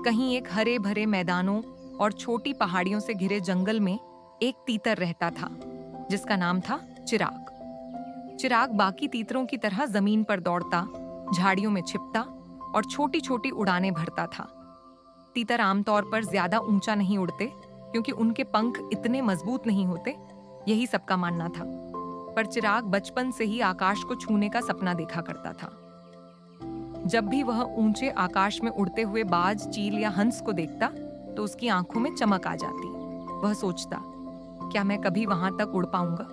कहीं एक हरे भरे मैदानों और छोटी पहाड़ियों से घिरे जंगल में एक तीतर रहता था जिसका नाम था चिराग। चिराग बाकी तीतरों की तरह जमीन पर दौड़ता, झाड़ियों में छिपता और छोटी छोटी उड़ानें भरता था। तीतर आमतौर पर ज्यादा ऊंचा नहीं उड़ते क्योंकि उनके पंख इतने मजबूत नहीं होते, यही सबका मानना था। पर चिराग बचपन से ही आकाश को छूने का सपना देखा करता था। जब भी वह ऊंचे आकाश में उड़ते हुए बाज, चील या हंस को देखता तो उसकी आंखों में चमक आ जाती। वह सोचता, क्या मैं कभी वहां तक उड़ पाऊंगा?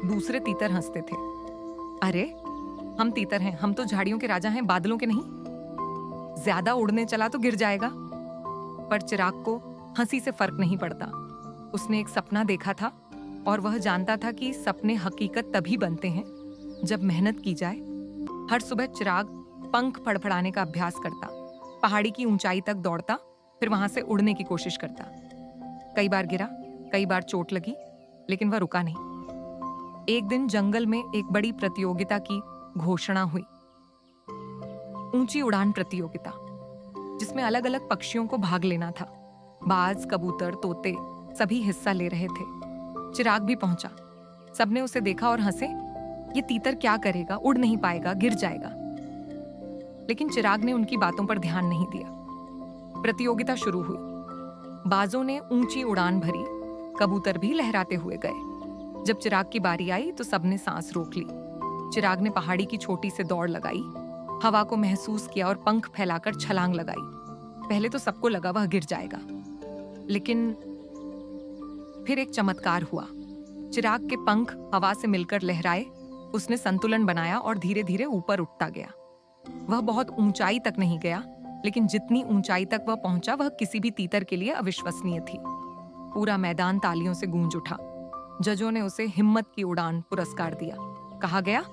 दूसरे तीतर हंसते थे। अरे, हम तीतर हैं, हम तो झाड़ियों के राजा हैं, बादलों के नहीं। ज्यादा उड़ने चला तो गिर जाएगा। पर चिराग को हंसी से फर्क नहीं पड़ता। उसने एक सपना देखा था और वह जानता था कि सपने हकीकत तभी बनते हैं जब मेहनत की जाए। हर सुबह चिराग पंख फड़फड़ाने का अभ्यास करता, पहाड़ी की ऊंचाई तक दौड़ता, फिर वहां से उड़ने की कोशिश करता। कई बार गिरा, कई बार चोट लगी, लेकिन वह रुका नहीं। एक दिन जंगल में एक बड़ी प्रतियोगिता की घोषणा हुई। ऊंची उड़ान प्रतियोगिता, जिसमें अलग अलग पक्षियों को भाग लेना था। बाज, कबूतर, तोते सभी हिस्सा ले रहे थे। चिराग भी पहुंचा। सबने उसे देखा और हंसे। ये तीतर क्या करेगा, उड़ नहीं पाएगा, गिर जाएगा। लेकिन चिराग ने उनकी बातों पर ध्यान नहीं दिया। प्रतियोगिता शुरू हुई। बाजों ने ऊंची उड़ान भरी, कबूतर भी लहराते हुए गए। जब चिराग की बारी आई तो सबने सांस रोक ली। चिराग ने पहाड़ी की चोटी से दौड़ लगाई, हवा को महसूस किया और पंख फैलाकर छलांग लगाई। पहले तो सबको लगा वह गिर जाएगा, लेकिन फिर एक चमत्कार हुआ। चिराग के पंख हवा से मिलकर लहराए, उसने संतुलन बनाया और धीरे धीरे ऊपर उठता गया। वह बहुत ऊंचाई तक नहीं गया, लेकिन जितनी ऊंचाई तक वह पहुंचा वह किसी भी तीतर के लिए अविश्वसनीय थी। पूरा मैदान तालियों से गूंज उठा। जजों ने उसे हिम्मत की उड़ान पुरस्कार दिया। कहा गया,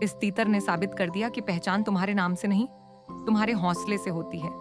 इस तीतर ने साबित कर दिया कि पहचान तुम्हारे नाम से नहीं, तुम्हारे हौसले से होती है।